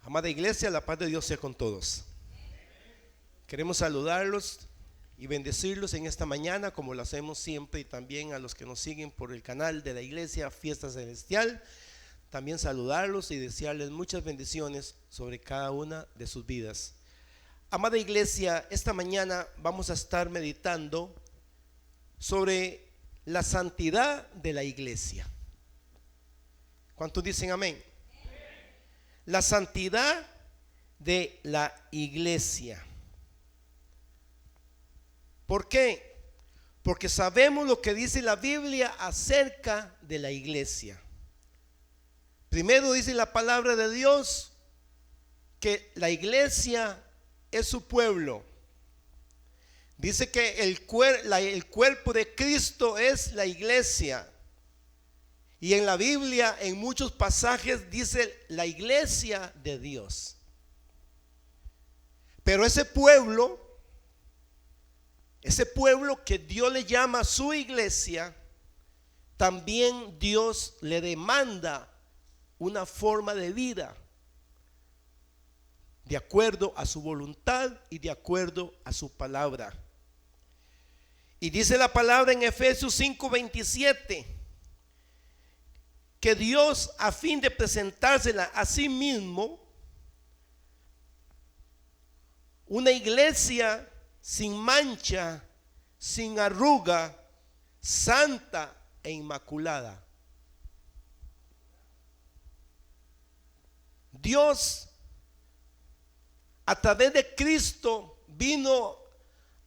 Amada iglesia, la paz de Dios sea con todos. Queremos saludarlos y bendecirlos en esta mañana, como lo hacemos siempre, y también a los que nos siguen por el canal de la iglesia Fiesta Celestial. También saludarlos y desearles muchas bendiciones sobre cada una de sus vidas. Amada iglesia, esta mañana vamos a estar meditando sobre la santidad de la iglesia. ¿Cuántos dicen amén? La santidad de la iglesia. ¿Por qué? Porque sabemos lo que dice la Biblia acerca de la iglesia. Primero dice la palabra de Dios que la iglesia es su pueblo. Dice que el cuerpo de Cristo es la iglesia. Y en la Biblia, en muchos pasajes, dice la iglesia de Dios. Pero ese pueblo que Dios le llama su iglesia, también Dios le demanda una forma de vida de acuerdo a su voluntad y de acuerdo a su palabra. Y dice la palabra en Efesios 5:27 que Dios, a fin de presentársela a sí mismo, una iglesia sin mancha, sin arruga, santa e inmaculada. Dios, a través de Cristo, vino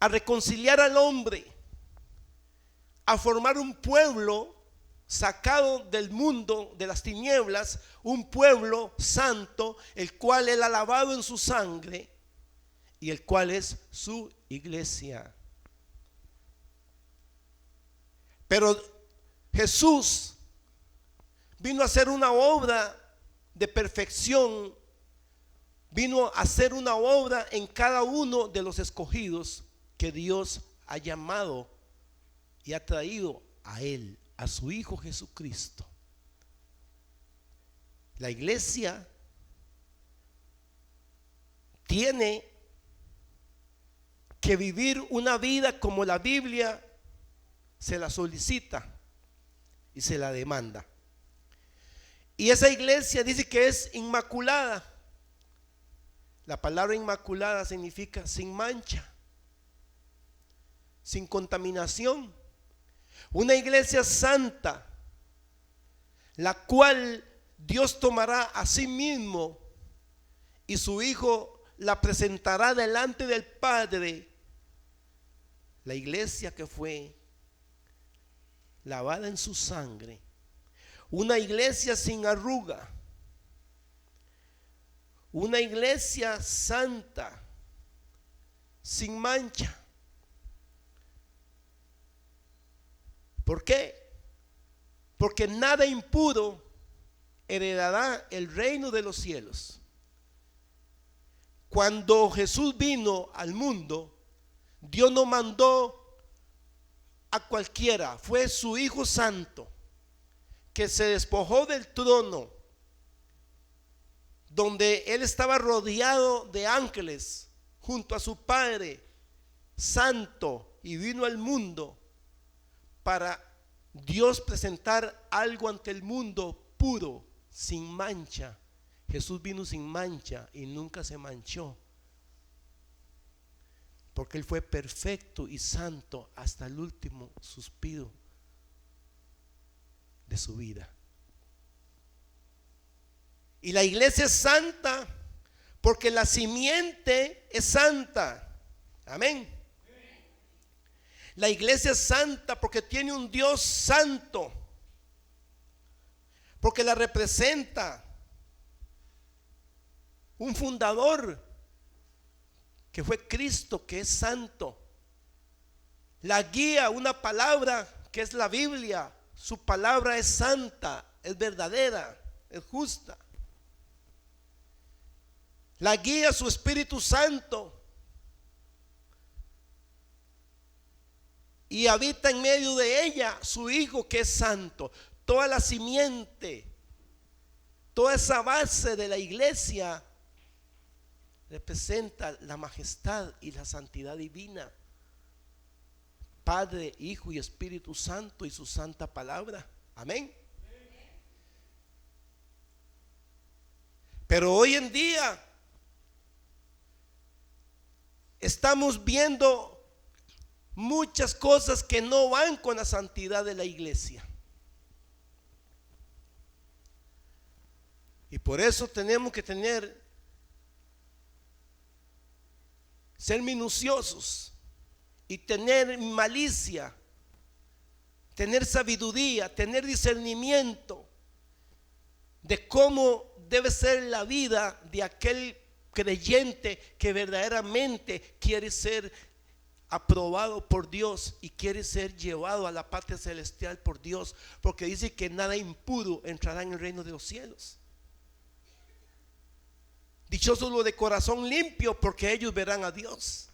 a reconciliar al hombre, a formar un pueblo sacado del mundo de las tinieblas, un pueblo santo, el cual Él ha lavado en su sangre y el cual es su iglesia. Pero Jesús vino a hacer una obra de perfección, vino a hacer una obra en cada uno de los escogidos que Dios ha llamado y ha traído a Él, a su Hijo Jesucristo. La iglesia tiene que vivir una vida como la Biblia se la solicita y se la demanda. Y esa iglesia dice que es inmaculada. La palabra inmaculada significa sin mancha, sin contaminación. Una iglesia santa, la cual Dios tomará a sí mismo y su Hijo la presentará delante del Padre. La iglesia que fue lavada en su sangre. Una iglesia sin arruga. Una iglesia santa, sin mancha. ¿Por qué? Porque nada impuro heredará el reino de los cielos. Cuando Jesús vino al mundo, Dios no mandó a cualquiera, fue su Hijo Santo, que se despojó del trono, donde Él estaba rodeado de ángeles, junto a su Padre Santo, y vino al mundo para Dios presentar algo ante el mundo puro, sin mancha. Jesús vino sin mancha y nunca se manchó, porque Él fue perfecto y santo hasta el último suspiro de su vida. Y la iglesia es santa porque la simiente es santa. Amén. La iglesia es santa porque tiene un Dios santo, porque la representa un fundador que fue Cristo, que es santo. La guía una palabra que es la Biblia. Su palabra es santa, es verdadera, es justa. La guía su Espíritu Santo. Y habita en medio de ella su Hijo, que es santo. Toda la simiente, toda esa base de la iglesia representa la majestad y la santidad divina. Padre, Hijo y Espíritu Santo y su santa palabra. Amén. Pero hoy en día estamos viendo muchas cosas que no van con la santidad de la iglesia. Y por eso tenemos que ser minuciosos y tener malicia, tener sabiduría, tener discernimiento de cómo debe ser la vida de aquel creyente que verdaderamente quiere ser aprobado por Dios y quiere ser llevado a la patria celestial por Dios, porque dice que nada impuro entrará en el reino de los cielos. Dichosos los de corazón limpio, porque ellos verán a Dios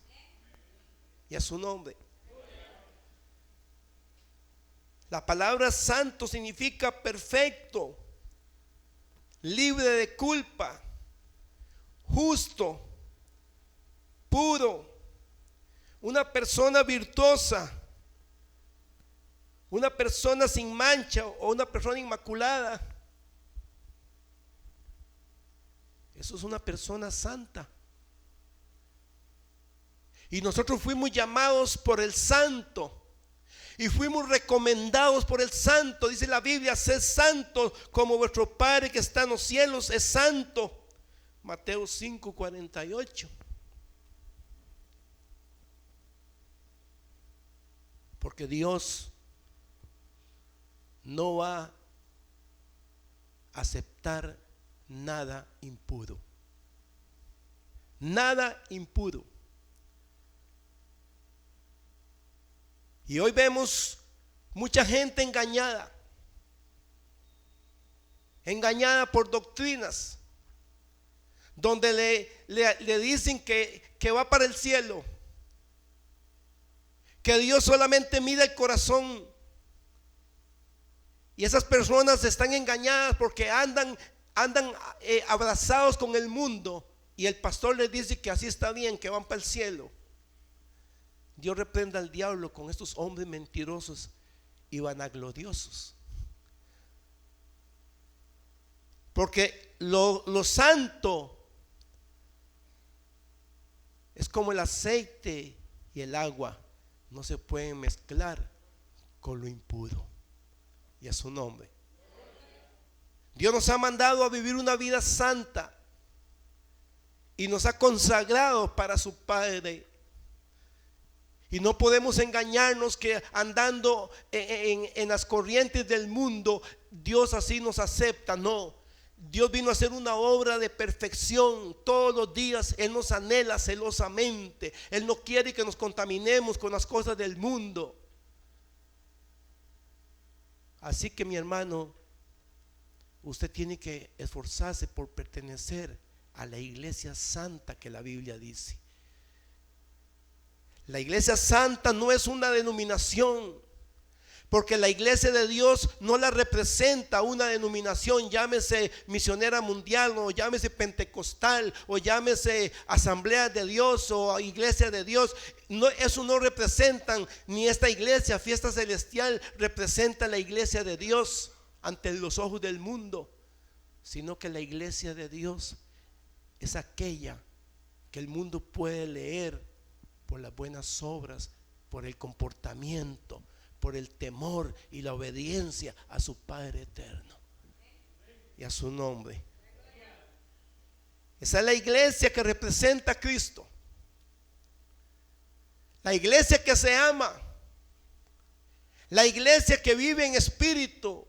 y a su nombre. La palabra santo significa perfecto, libre de culpa, justo, puro, una persona virtuosa, una persona sin mancha o una persona inmaculada. Eso es una persona santa. Y nosotros fuimos llamados por el santo y fuimos recomendados por el santo. Dice la Biblia: sed santos como vuestro Padre que está en los cielos es santo. Mateo 5:48. Porque Dios no va a aceptar nada impuro. Nada impuro. Y hoy vemos mucha gente engañada por doctrinas, donde le dicen que va para el cielo, que Dios solamente mira el corazón. Y esas personas están engañadas porque andan abrazados con el mundo, y el pastor les dice que así está bien, que van para el cielo. Dios reprenda al diablo con estos hombres mentirosos y vanagloriosos. Porque lo santo es como el aceite y el agua, no se pueden mezclar con lo impuro. Y a su nombre. Dios nos ha mandado a vivir una vida santa y nos ha consagrado para su Padre. Y no podemos engañarnos que andando en las corrientes del mundo Dios así nos acepta. No, Dios vino a hacer una obra de perfección. Todos los días Él nos anhela celosamente. Él no quiere que nos contaminemos con las cosas del mundo. Así que, mi hermano, usted tiene que esforzarse por pertenecer a la iglesia santa que la Biblia dice. La iglesia santa no es una denominación, porque la iglesia de Dios no la representa una denominación, llámese Misionera Mundial, o llámese Pentecostal, o llámese Asamblea de Dios o Iglesia de Dios. No, eso no representan, ni esta iglesia, Fiesta Celestial, representa la iglesia de Dios ante los ojos del mundo, sino que la iglesia de Dios es aquella que el mundo puede leer por las buenas obras, por el comportamiento, por el temor y la obediencia a su Padre eterno y a su nombre. Esa es la iglesia que representa a Cristo, la iglesia que se ama, la iglesia que vive en espíritu,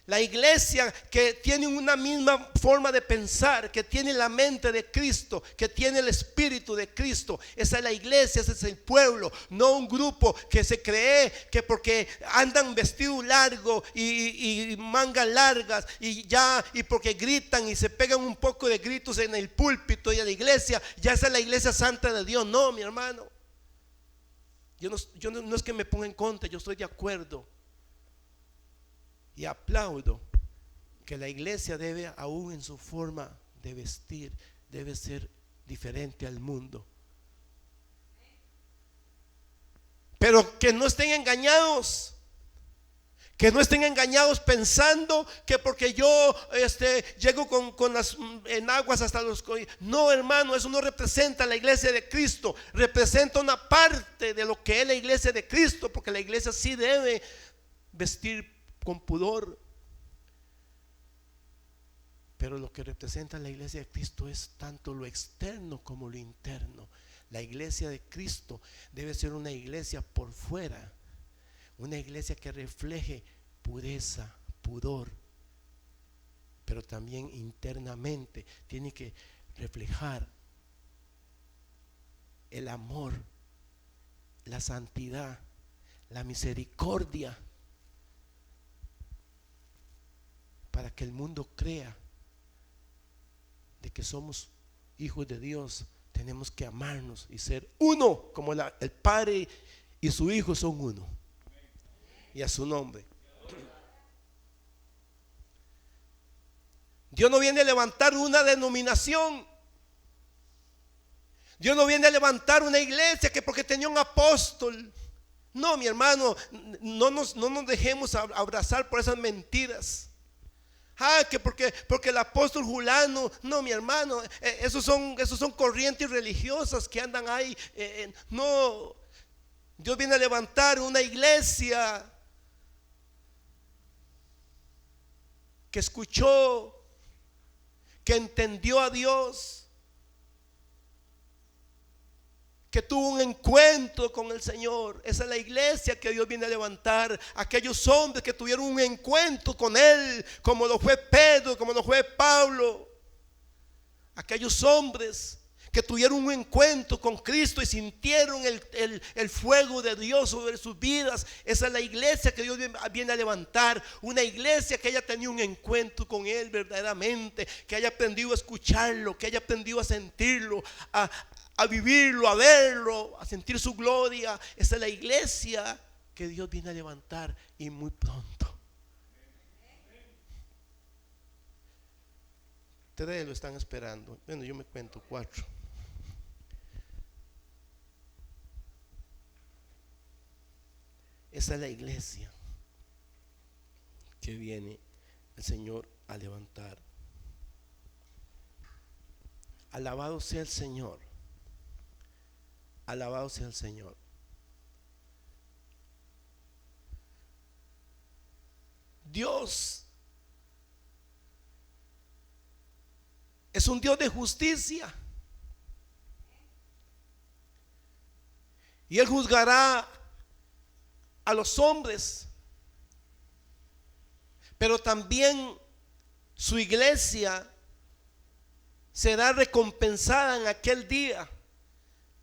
la iglesia que tiene una misma forma de pensar, que tiene la mente de Cristo, que tiene el espíritu de Cristo. Esa es la iglesia, ese es el pueblo, no un grupo que se cree que porque andan vestido largo y mangas largas y porque gritan y se pegan un poco de gritos en el púlpito y en la iglesia, ya esa es la iglesia santa de Dios. No, mi hermano, yo no es que me ponga en contra, yo estoy de acuerdo. Y aplaudo que la iglesia debe, aún en su forma de vestir, debe ser diferente al mundo. Pero que no estén engañados. Que no estén engañados pensando que porque yo llego con las enaguas hasta los... No, hermano, eso no representa la iglesia de Cristo. Representa una parte de lo que es la iglesia de Cristo, porque la iglesia sí debe vestir con pudor. Pero lo que representa la iglesia de Cristo es tanto lo externo como lo interno. La iglesia de Cristo debe ser una iglesia por fuera, una iglesia que refleje pureza, pudor, pero también internamente tiene que reflejar el amor, la santidad, la misericordia, para que el mundo crea de que somos hijos de Dios. Tenemos que amarnos y ser uno, como el Padre y su Hijo son uno, y a su nombre. Dios no viene a levantar una denominación. Dios no viene a levantar una iglesia que porque tenía un apóstol. No, mi hermano, no nos dejemos abrazar por esas mentiras. Que porque el apóstol Julano. No, mi hermano, esos son corrientes religiosas que andan ahí. No, Dios viene a levantar una iglesia que escuchó, que entendió a Dios, que tuvo un encuentro con el Señor. Esa es la iglesia que Dios viene a levantar. Aquellos hombres que tuvieron un encuentro con Él, como lo fue Pedro, como lo fue Pablo. Aquellos hombres que tuvieron un encuentro con Cristo y sintieron el fuego de Dios sobre sus vidas. Esa es la iglesia que Dios viene a levantar. Una iglesia que haya tenido un encuentro con Él verdaderamente, que haya aprendido a escucharlo, que haya aprendido a sentirlo, a vivirlo, a verlo, a sentir su gloria. Esa es la iglesia que Dios viene a levantar, y muy pronto. Ustedes lo están esperando. Bueno, yo me cuento 4. Esa es la iglesia que viene el Señor a levantar. Alabado sea el Señor. Alabado sea el Señor. Dios es un Dios de justicia, y Él juzgará a los hombres, pero también su iglesia será recompensada en aquel día,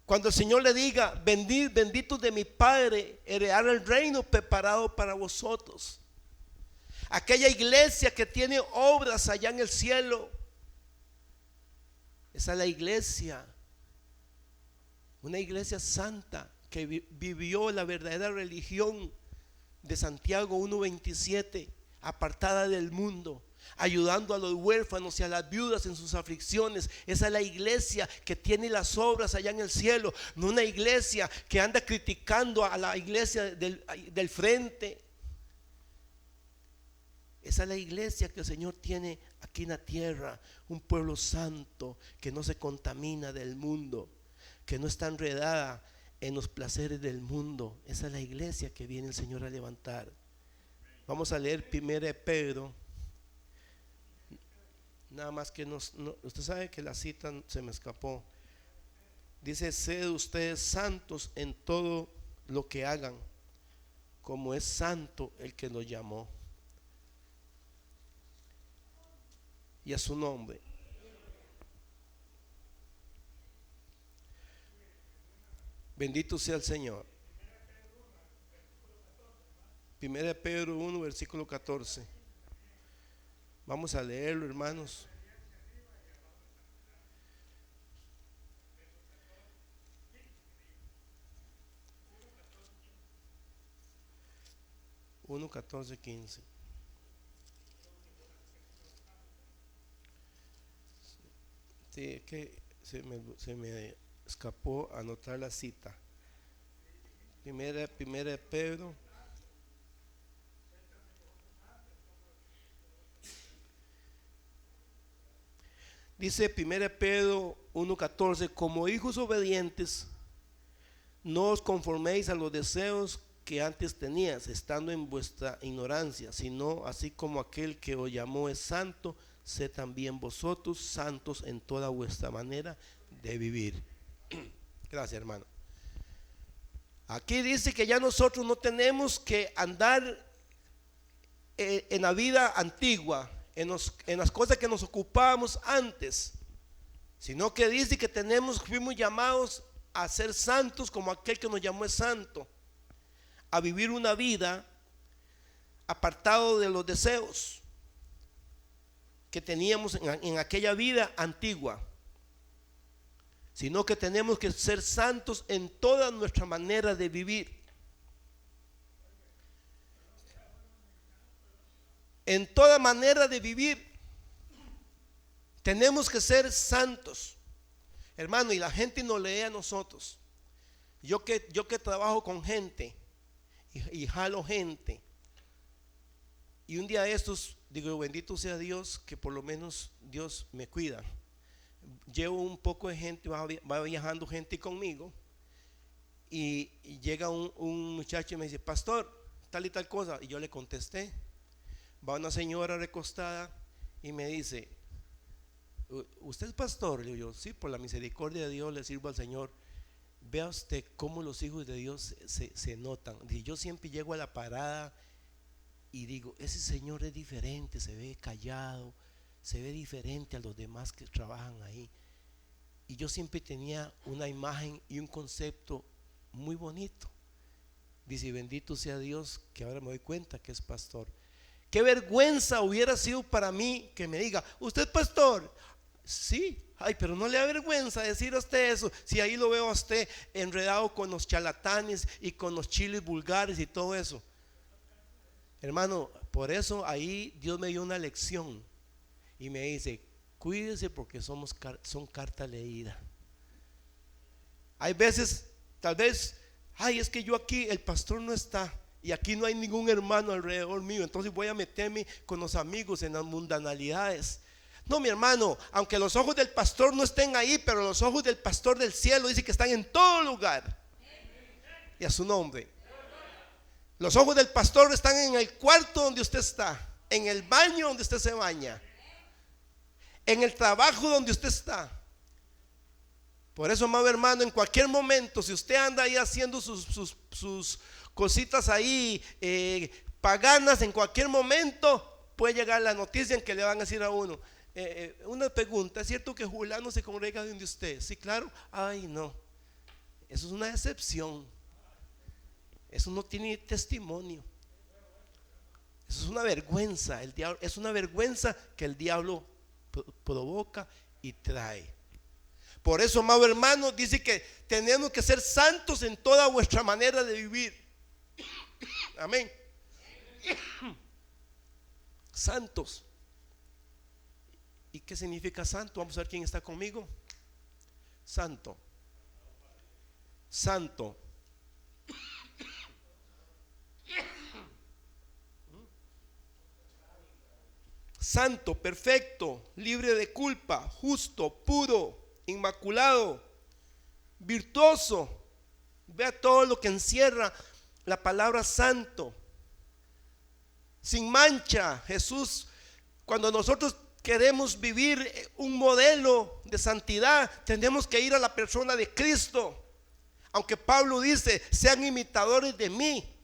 cuando el Señor le diga: benditos de mi Padre, heredar el reino preparado para vosotros. Aquella iglesia que tiene obras allá en el cielo, esa es la iglesia, una iglesia santa que vivió la verdadera religión de Santiago 1:27, apartada del mundo, ayudando a los huérfanos y a las viudas en sus aflicciones. Esa es la iglesia que tiene las obras allá en el cielo, no una iglesia que anda criticando a la iglesia del frente. Esa es la iglesia que el Señor tiene aquí en la tierra, un pueblo santo que no se contamina del mundo, que no está enredada en los placeres del mundo. Esa es la iglesia que viene el Señor a levantar. Vamos a leer 1 Pedro. Nada más que usted sabe que la cita se me escapó. Dice: sed ustedes santos en todo lo que hagan, como es santo el que los llamó, y a su nombre. Bendito sea el Señor. 1 Pedro 1, versículo 14. Vamos a leerlo, hermanos. Uno, 14, 15. Sí, es que se me escapó anotar la cita. Primera de Pedro. Dice primera de Pedro 1:14, como hijos obedientes, no os conforméis a los deseos que antes tenías, estando en vuestra ignorancia, sino así como aquel que os llamó es santo, sed también vosotros santos en toda vuestra manera de vivir. Gracias, hermano. Aquí dice que ya nosotros no tenemos que andar en la vida antigua, en las cosas que nos ocupábamos antes, sino que dice que fuimos llamados a ser santos como aquel que nos llamó es santo, a vivir una vida apartado de los deseos que teníamos en aquella vida antigua, sino que tenemos que ser santos en toda nuestra manera de vivir. En toda manera de vivir tenemos que ser santos, hermano. Y la gente nos lee a nosotros. Yo que trabajo con gente y jalo gente, y un día de estos digo, bendito sea Dios, que por lo menos Dios me cuida. Llevo un poco de gente, va viajando gente conmigo, y llega un muchacho y me dice, pastor, tal y tal cosa, y yo le contesté. Va una señora recostada y me dice, ¿usted es pastor? Le digo yo, sí, por la misericordia de Dios le sirvo al Señor. Vea usted cómo los hijos de Dios se notan. Y yo siempre llego a la parada y digo, ese señor es diferente, se ve callado, se ve diferente a los demás que trabajan ahí. Y yo siempre tenía una imagen y un concepto muy bonito. Dice, bendito sea Dios que ahora me doy cuenta que es pastor. Qué vergüenza hubiera sido para mí que me diga, ¿usted es pastor? Sí. Ay, pero no le da vergüenza decir a usted eso, si ahí lo veo a usted enredado con los charlatanes y con los chiles vulgares y todo eso. Hermano, por eso ahí Dios me dio una lección y me dice, cuídese porque son carta leída. Hay veces, tal vez, ay, es que yo aquí, el pastor no está, y aquí no hay ningún hermano alrededor mío, entonces voy a meterme con los amigos en las mundanalidades. No, mi hermano, aunque los ojos del pastor no estén ahí, pero los ojos del pastor del cielo dice que están en todo lugar. Y a su nombre. Los ojos del pastor están en el cuarto donde usted está, en el baño donde usted se baña, en el trabajo donde usted está. Por eso, amado hermano, en cualquier momento, si usted anda ahí haciendo sus cositas ahí paganas, en cualquier momento puede llegar la noticia en que le van a decir a uno, una pregunta, ¿es cierto que Julano se congrega donde usted? Sí, claro. Ay, no, eso es una decepción, eso no tiene testimonio, eso es una vergüenza. El diablo, es una vergüenza que el diablo provoca y trae. Por eso, amado hermano, dice que tenemos que ser santos en toda vuestra manera de vivir. Amén. Santos. ¿Y qué significa santo? Vamos a ver quién está conmigo. Santo. Santo. Santo, perfecto, libre de culpa, justo, puro, inmaculado, virtuoso. Vea todo lo que encierra la palabra santo. Sin mancha. Jesús, cuando nosotros queremos vivir un modelo de santidad, tenemos que ir a la persona de Cristo. Aunque Pablo dice, sean imitadores de mí,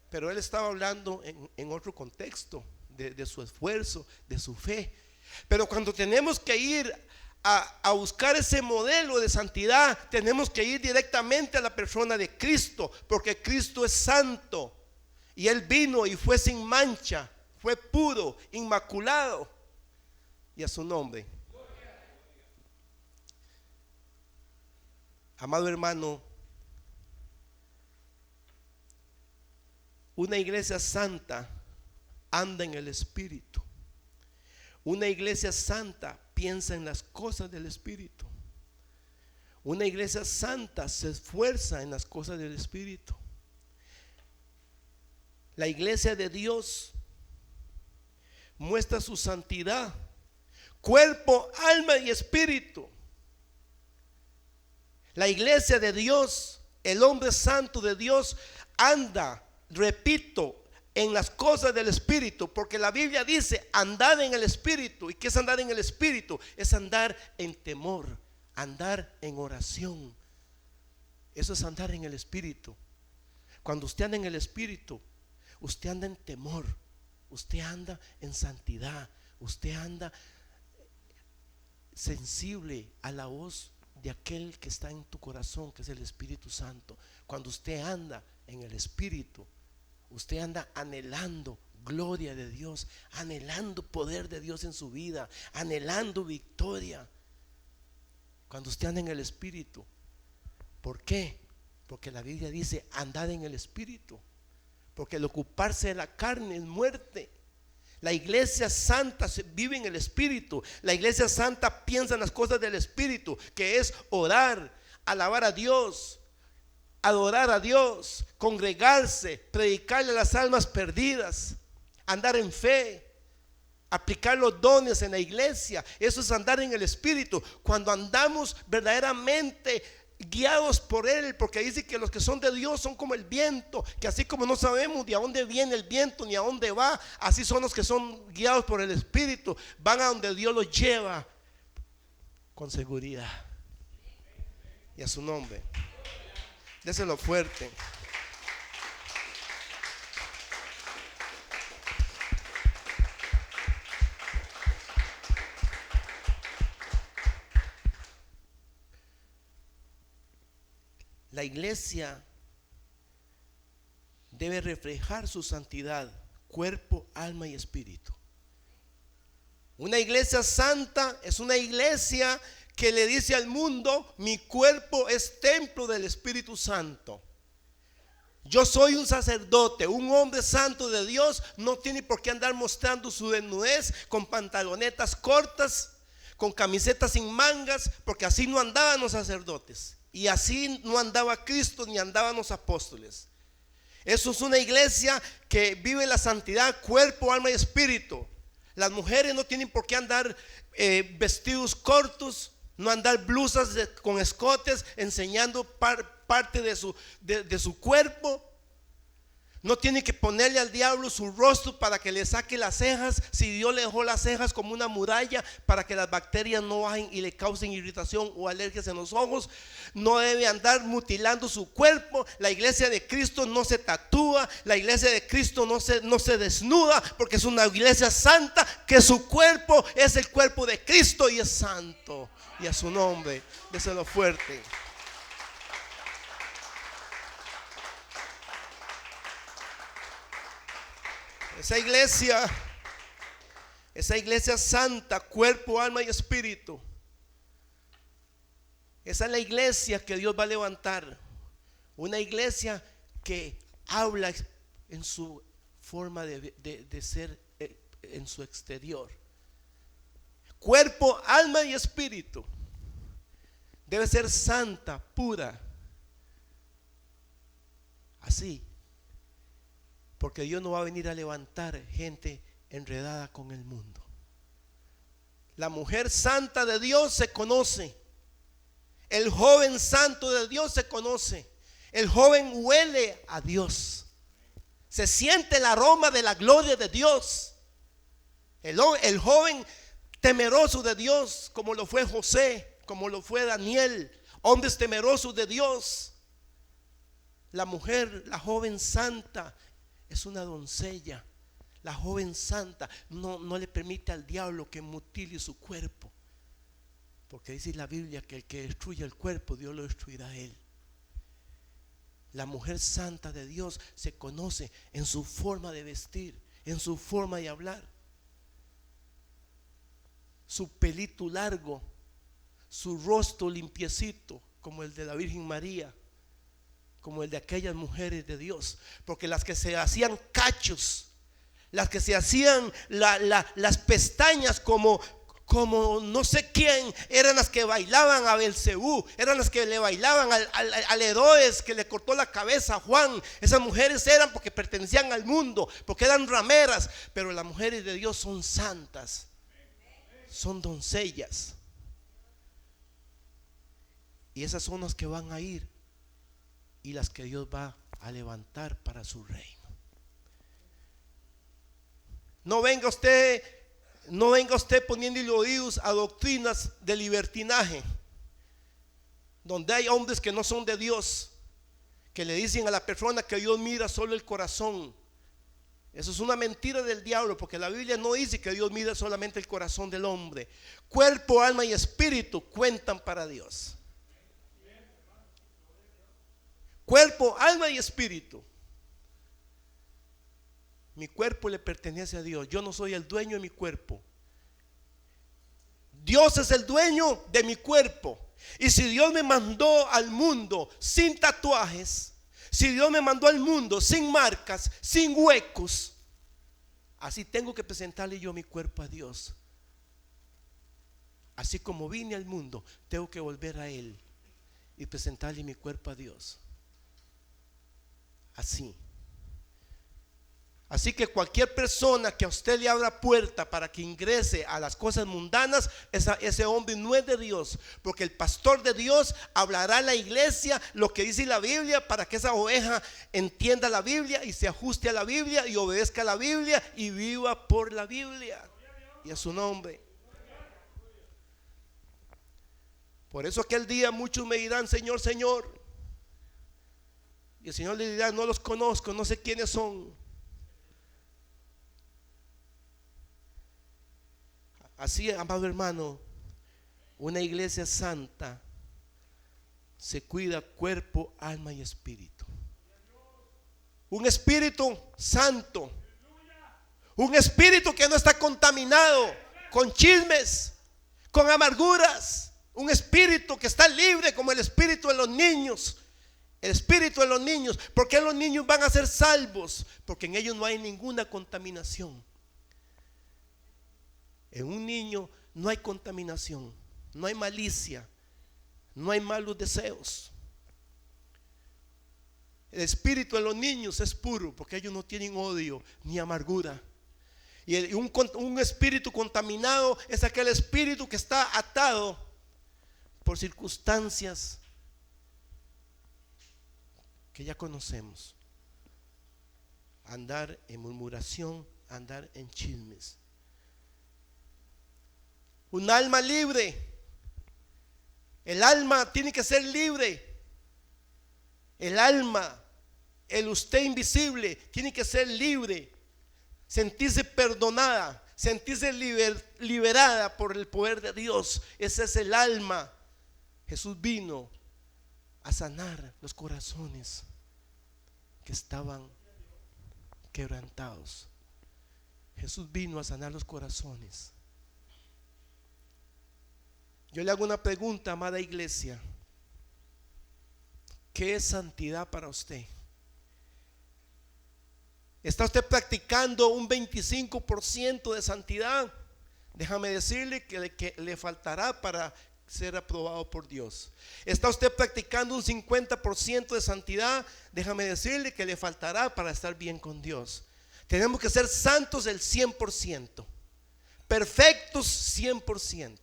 pero él estaba hablando en otro contexto, de su esfuerzo, de su fe. Pero cuando tenemos que ir a buscar ese modelo de santidad, tenemos que ir directamente a la persona de Cristo, porque Cristo es santo y Él vino y fue sin mancha, fue puro, inmaculado, y a su nombre. Amado hermano, una iglesia santa anda en el Espíritu. Una iglesia santa piensa en las cosas del Espíritu. Una iglesia santa se esfuerza en las cosas del Espíritu. La iglesia de Dios muestra su santidad, cuerpo, alma y espíritu. La iglesia de Dios, el hombre santo de Dios, anda, repito, en las cosas del Espíritu, porque la Biblia dice andad en el Espíritu. ¿Y qué es andar en el Espíritu? Es andar en temor, andar en oración. Eso es andar en el Espíritu. Cuando usted anda en el Espíritu, usted anda en temor, usted anda en santidad, usted anda sensible a la voz de aquel que está en tu corazón, que es el Espíritu Santo. Cuando usted anda en el Espíritu, usted anda anhelando gloria de Dios, anhelando poder de Dios en su vida, anhelando victoria. Cuando usted anda en el Espíritu. ¿Por qué? Porque la Biblia dice andad en el Espíritu. Porque el ocuparse de la carne es muerte. La iglesia santa vive en el Espíritu. La iglesia santa piensa en las cosas del Espíritu, que es orar, alabar a Dios, adorar a Dios, congregarse, predicarle a las almas perdidas, andar en fe, aplicar los dones en la iglesia. Eso es andar en el Espíritu. Cuando andamos verdaderamente guiados por Él, porque dice que los que son de Dios son como el viento, que así como no sabemos de a dónde viene el viento ni a dónde va, así son los que son guiados por el Espíritu, van a donde Dios los lleva con seguridad. Y a su nombre, déselo fuerte. La iglesia debe reflejar su santidad, cuerpo, alma y espíritu. Una iglesia santa es una iglesia que le dice al mundo: mi cuerpo es templo del Espíritu Santo. Yo soy un sacerdote, un hombre santo de Dios. No tiene por qué andar mostrando su desnudez con pantalonetas cortas, con camisetas sin mangas, porque así no andaban los sacerdotes. Y así no andaba Cristo ni andaban los apóstoles. Eso es una iglesia que vive la santidad, cuerpo, alma y espíritu. Las mujeres no tienen por qué andar vestidos cortos, no andar blusas con escotes enseñando parte de su cuerpo. No tiene que ponerle al diablo su rostro para que le saque las cejas, si Dios le dejó las cejas como una muralla para que las bacterias no bajen y le causen irritación o alergias en los ojos. No debe andar mutilando su cuerpo. La iglesia de Cristo no se tatúa, la iglesia de Cristo no se desnuda, porque es una iglesia santa, que su cuerpo es el cuerpo de Cristo y es santo. Y a su nombre, déselo fuerte. Esa iglesia santa, cuerpo, alma y espíritu, esa es la iglesia que Dios va a levantar. Una iglesia que habla en su forma de ser, en su exterior. Cuerpo, alma y espíritu. Debe ser santa, pura. Así. Porque Dios no va a venir a levantar gente enredada con el mundo. La mujer santa de Dios se conoce. El joven santo de Dios se conoce. El joven huele a Dios. Se siente el aroma de la gloria de Dios. El joven temeroso de Dios, como lo fue José, como lo fue Daniel, hombres temerosos de Dios. La mujer, la joven santa, es una doncella. La joven santa no le permite al diablo que mutile su cuerpo, porque dice la Biblia que el que destruye el cuerpo, Dios lo destruirá a él. La mujer santa de Dios se conoce en su forma de vestir, en su forma de hablar, su pelito largo, su rostro limpiecito como el de la Virgen María, como el de aquellas mujeres de Dios. Porque las que se hacían cachos, las que se hacían las pestañas como como no sé quién, eran las que bailaban a Belcebú, eran las que le bailaban al Herodes que le cortó la cabeza a Juan. Esas mujeres eran porque pertenecían al mundo, porque eran rameras, pero las mujeres de Dios son santas, son doncellas. Y esas son las que van a ir y las que Dios va a levantar para su reino. No venga usted poniéndole oídos a doctrinas de libertinaje, donde hay hombres que no son de Dios, que le dicen a la persona que Dios mira solo el corazón. Eso es una mentira del diablo, porque la Biblia no dice que Dios mira solamente el corazón del hombre. Cuerpo, alma y espíritu cuentan para Dios. Cuerpo, alma y espíritu. Mi cuerpo le pertenece a Dios. Yo no soy el dueño de mi cuerpo. Dios es el dueño de mi cuerpo. Y si Dios me mandó al mundo sin tatuajes, si Dios me mandó al mundo sin marcas, sin huecos, así tengo que presentarle yo mi cuerpo a Dios. Así como vine al mundo, tengo que volver a Él y presentarle mi cuerpo a Dios. Así que cualquier persona que a usted le abra puerta para que ingrese a las cosas mundanas, ese hombre no es de Dios, porque el pastor de Dios hablará a la iglesia lo que dice la Biblia, para que esa oveja entienda la Biblia y se ajuste a la Biblia y obedezca a la Biblia y viva por la Biblia y a su nombre. Por eso aquel día muchos me dirán: Señor, Señor. Y el Señor le dirá: no los conozco, no sé quiénes son. Así, amado hermano, una iglesia santa se cuida cuerpo, alma y espíritu. Un espíritu santo, un espíritu que no está contaminado con chismes, con amarguras, un espíritu que está libre como el espíritu de los niños. El espíritu de los niños. ¿Por qué los niños van a ser salvos? Porque en ellos no hay ninguna contaminación. En un niño no hay contaminación, no hay malicia, no hay malos deseos. El espíritu de los niños es puro, porque ellos no tienen odio ni amargura. Y un espíritu contaminado es aquel espíritu que está atado por circunstancias que ya conocemos. Andar en murmuración, andar en chismes. Un alma libre. El alma tiene que ser libre. El alma, el usted invisible, tiene que ser libre. Sentirse perdonada, sentirse liberada por el poder de Dios. Ese es el alma. Jesús vino a sanar los corazones que estaban quebrantados. Jesús vino a sanar los corazones. Yo le hago una pregunta, amada iglesia: ¿qué es santidad para usted? ¿Está usted practicando un 25% de santidad? Déjame decirle que le faltará para ser aprobado por Dios. ¿Está usted practicando un 50% de santidad? Déjame decirle que le faltará para estar bien con Dios. Tenemos que ser santos el 100%, perfectos 100%.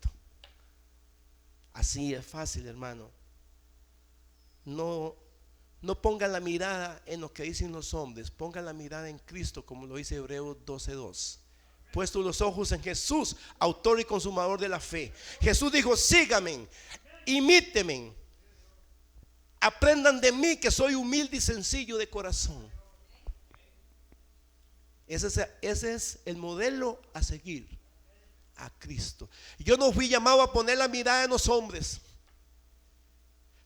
Así es fácil, hermano. No pongan la mirada en lo que dicen los hombres, pongan la mirada en Cristo, como lo dice Hebreos 12:2. Puestos los ojos en Jesús, autor y consumador de la fe. Jesús dijo: síganme, imítenme, aprendan de mí, que soy humilde y sencillo de corazón. Ese es el modelo a seguir, a Cristo. Yo no fui llamado a poner la mirada en los hombres,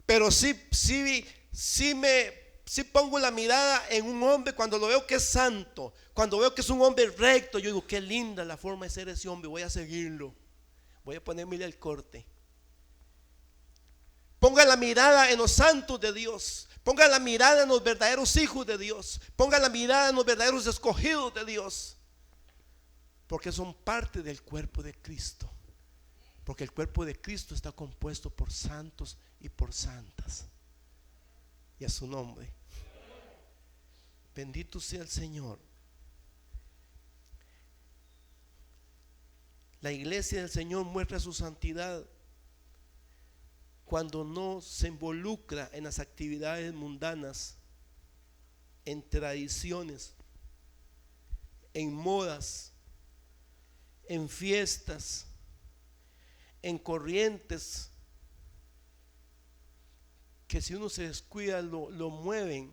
pero sí pongo la mirada en un hombre cuando lo veo que es santo, cuando veo que es un hombre recto. Yo digo: qué linda la forma de ser ese hombre, voy a seguirlo, voy a ponerme el corte. Ponga la mirada en los santos de Dios, ponga la mirada en los verdaderos hijos de Dios, ponga la mirada en los verdaderos escogidos de Dios, porque son parte del cuerpo de Cristo. Porque el cuerpo de Cristo está compuesto por santos y por santas. Y a su nombre. Bendito sea el Señor. La iglesia del Señor muestra su santidad cuando no se involucra en las actividades mundanas, en tradiciones, en modas, en fiestas, en corrientes que si uno se descuida lo mueven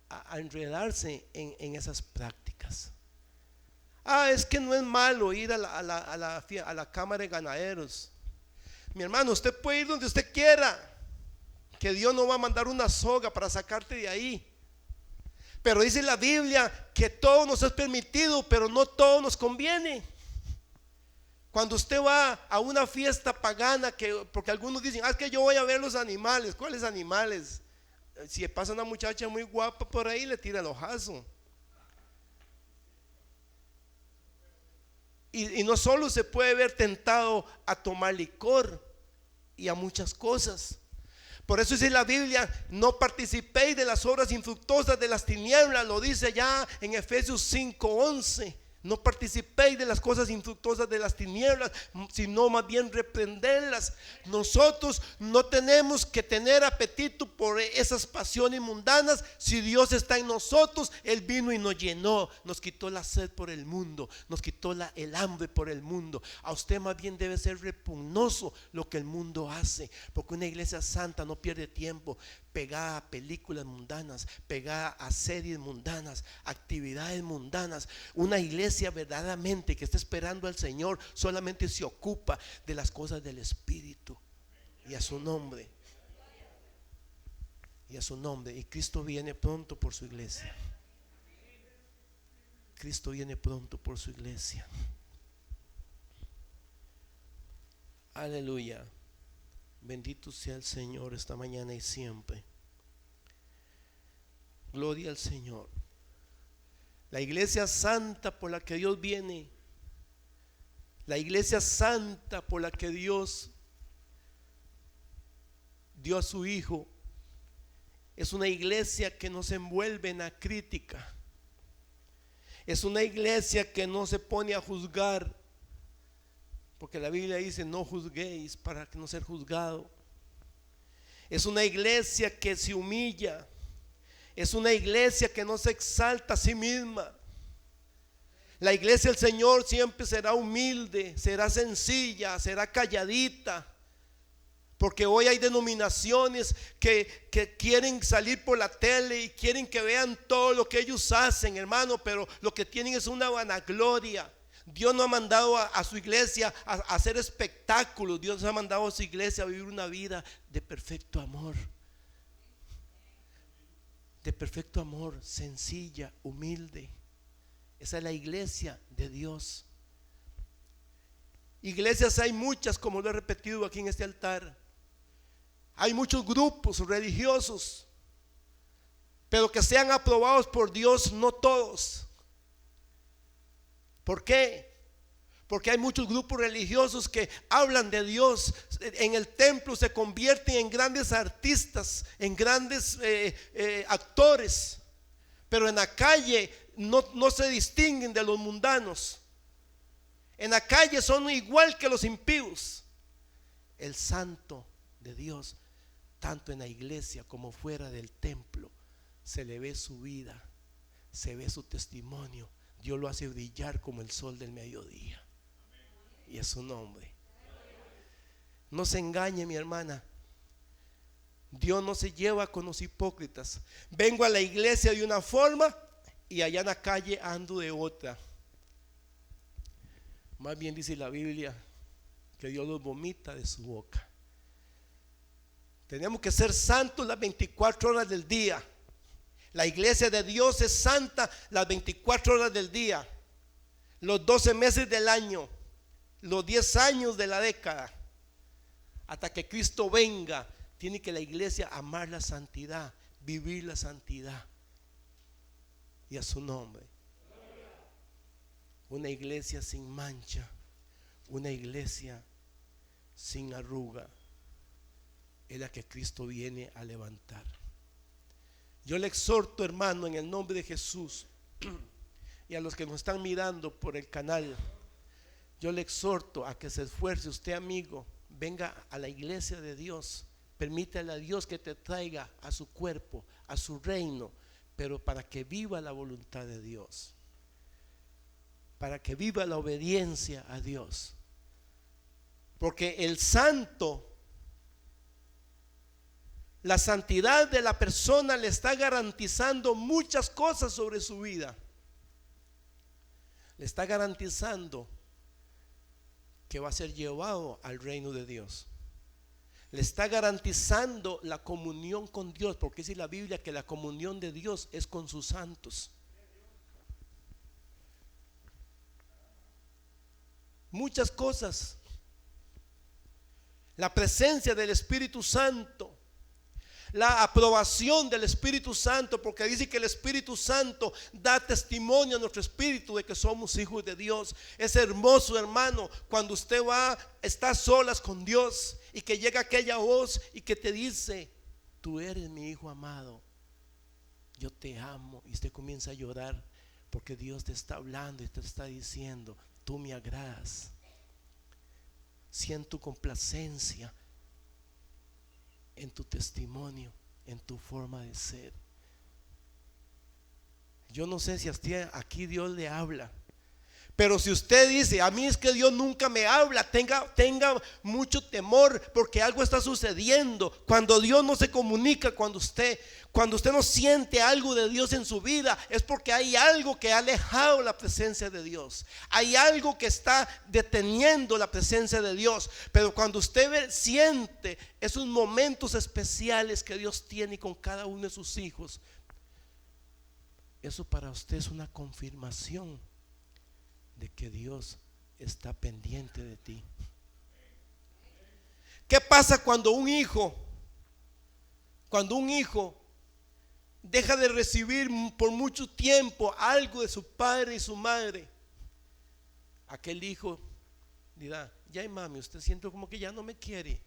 a enredarse en esas prácticas. Es que no es malo ir a la cámara de ganaderos. Mi hermano, usted puede ir donde usted quiera, que Dios no va a mandar una soga para sacarte de ahí. Pero dice la Biblia que todo nos es permitido, pero no todo nos conviene. Cuando usted va a una fiesta pagana, porque algunos dicen, es que yo voy a ver los animales. ¿Cuáles animales? Si pasa una muchacha muy guapa por ahí, le tira el ojazo. Y no solo se puede ver tentado a tomar licor y a muchas cosas. Por eso dice la Biblia, no participéis de las obras infructuosas de las tinieblas. Lo dice ya en Efesios 5:11. No participéis de las cosas infructuosas de las tinieblas, sino más bien reprenderlas. Nosotros no tenemos que tener apetito por esas pasiones mundanas. Si Dios está en nosotros, Él vino y nos llenó, nos quitó la sed por el mundo, nos quitó el hambre por el mundo. A usted más bien debe ser repugnoso lo que el mundo hace, porque una iglesia santa no pierde tiempo pegada a películas mundanas, pegada a series mundanas, actividades mundanas. Una iglesia verdaderamente que está esperando al Señor solamente se ocupa de las cosas del Espíritu. Y a su nombre. Y a su nombre. Y Cristo viene pronto por su iglesia. Cristo viene pronto por su iglesia. Aleluya. Bendito sea el Señor esta mañana y siempre. Gloria al Señor. La iglesia santa por la que Dios viene, la iglesia santa por la que Dios dio a su Hijo, es una iglesia que no se envuelve en la crítica. Es una iglesia que no se pone a juzgar, porque la Biblia dice no juzguéis para no ser juzgado. Es una iglesia que se humilla. Es una iglesia que no se exalta a sí misma. La iglesia del Señor siempre será humilde, será sencilla, será calladita. Porque hoy hay denominaciones que quieren salir por la tele y quieren que vean todo lo que ellos hacen, hermano, pero lo que tienen es una vanagloria. Dios no ha mandado a su iglesia a hacer espectáculos. Dios ha mandado a su iglesia a vivir una vida de perfecto amor. De perfecto amor, sencilla, humilde. Esa es la iglesia de Dios. Iglesias hay muchas, como lo he repetido aquí en este altar. Hay muchos grupos religiosos, pero que sean aprobados por Dios, no todos. ¿Por qué? Porque hay muchos grupos religiosos que hablan de Dios. En el templo se convierten en grandes artistas, en grandes actores, pero en la calle no se distinguen de los mundanos. En la calle son igual que los impíos. El santo de Dios, tanto en la iglesia como fuera del templo, se le ve su vida, se ve su testimonio. Dios lo hace brillar como el sol del mediodía. Y es su nombre. No se engañe, mi hermana. Dios no se lleva con los hipócritas. Vengo a la iglesia de una forma y allá en la calle ando de otra. Más bien dice la Biblia que Dios los vomita de su boca. Tenemos que ser santos las 24 horas del día. La iglesia de Dios es santa las 24 horas del día, los 12 meses del año, los 10 años de la década. Hasta que Cristo venga, tiene que la iglesia amar la santidad, vivir la santidad. Y a su nombre. Una iglesia sin mancha, una iglesia sin arruga, es la que Cristo viene a levantar. Yo le exhorto, hermano, en el nombre de Jesús, y a los que nos están mirando por el canal, yo le exhorto a que se esfuerce usted, amigo, venga a la iglesia de Dios, permítale a Dios que te traiga a su cuerpo, a su reino, pero para que viva la voluntad de Dios, para que viva la obediencia a Dios, porque el santo, la santidad de la persona le está garantizando muchas cosas sobre su vida. Le está garantizando que va a ser llevado al reino de Dios. Le está garantizando la comunión con Dios, porque dice la Biblia que la comunión de Dios es con sus santos. Muchas cosas. La presencia del Espíritu Santo, la aprobación del Espíritu Santo, porque dice que el Espíritu Santo da testimonio a nuestro espíritu de que somos hijos de Dios. Es hermoso, hermano, cuando usted está solas con Dios y que llega aquella voz y que te dice: tú eres mi hijo amado, yo te amo. Y usted comienza a llorar porque Dios te está hablando y te está diciendo: tú me agradas. Siento complacencia en tu testimonio, en tu forma de ser. Yo no sé si a usted aquí Dios le habla, pero si usted dice: a mí es que Dios nunca me habla, tenga mucho temor, porque algo está sucediendo. Cuando Dios no se comunica, cuando usted no siente algo de Dios en su vida, es porque hay algo que ha alejado la presencia de Dios. Hay algo que está deteniendo la presencia de Dios. Pero cuando usted siente esos momentos especiales que Dios tiene con cada uno de sus hijos, eso para usted es una confirmación de que Dios está pendiente de ti. ¿Qué pasa cuando un hijo deja de recibir por mucho tiempo algo de su padre y su madre? Aquel hijo dirá: ya mami, usted siento como que ya no me quiere,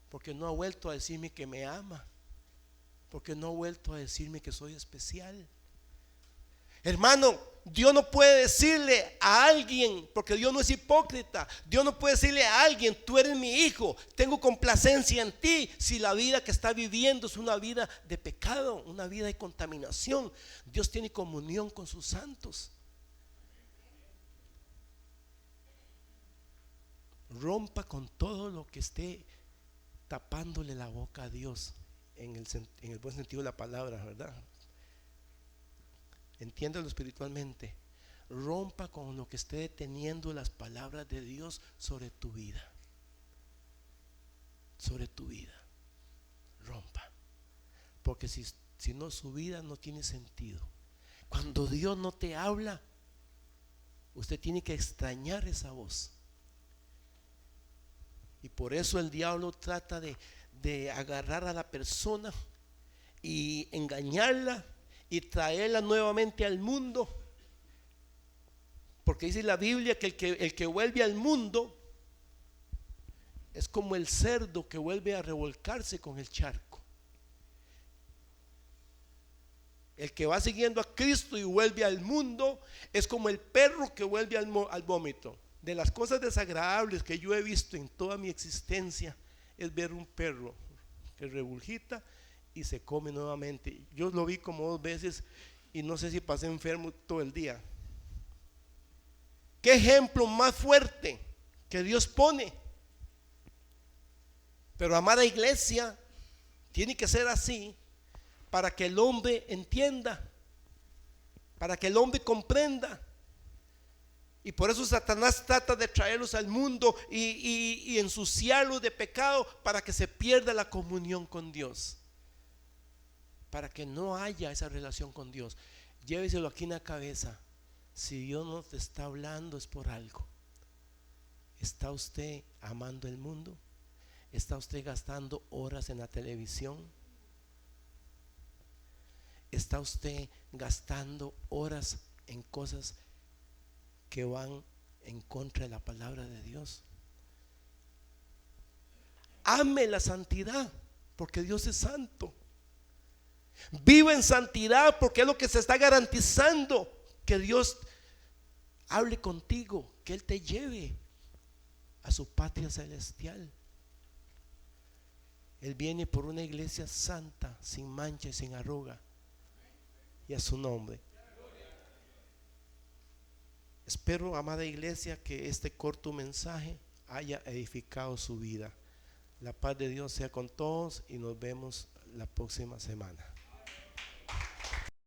porque no ha vuelto a decirme que me ama, porque no ha vuelto a decirme que soy especial. Hermano, Dios no puede decirle a alguien, porque Dios no es hipócrita. Dios no puede decirle a alguien: tú eres mi hijo, tengo complacencia en ti, si la vida que está viviendo es una vida de pecado, una vida de contaminación. Dios tiene comunión con sus santos. Rompa con todo lo que esté tapándole la boca a Dios, en el buen sentido de la palabra, ¿verdad? Entiéndalo espiritualmente. Rompa con lo que esté deteniendo las palabras de Dios sobre tu vida. Sobre tu vida. Rompa. Porque si no, su vida no tiene sentido. Cuando Dios no te habla, usted tiene que extrañar esa voz. Y por eso el diablo trata de agarrar a la persona y engañarla y traerla nuevamente al mundo, porque dice la Biblia que el que vuelve al mundo es como el cerdo que vuelve a revolcarse con el charco. El que va siguiendo a Cristo y vuelve al mundo es como el perro que vuelve al vómito. De las cosas desagradables que yo he visto en toda mi existencia es ver un perro que regurgita y se come nuevamente. Yo lo vi como 2 veces y no sé si pasé enfermo todo el día. ¿Qué ejemplo más fuerte que Dios pone? Pero amada iglesia, tiene que ser así para que el hombre entienda, para que el hombre comprenda. Y por eso Satanás trata de traerlos al mundo y ensuciarlos de pecado, para que se pierda la comunión con Dios, para que no haya esa relación con Dios. Lléveselo aquí en la cabeza: si Dios no te está hablando es por algo. ¿Está usted amando el mundo? ¿Está usted gastando horas en la televisión? ¿Está usted gastando horas en cosas que van en contra de la palabra de Dios? ame la santidad, porque Dios es santo. Vive en santidad, porque es lo que se está garantizando, que Dios hable contigo, que Él te lleve a su patria celestial. Él viene por una iglesia santa, sin mancha y sin arruga, y a su nombre. Espero, amada iglesia, que este corto mensaje haya edificado su vida. La paz de Dios sea con todos y nos vemos la próxima semana.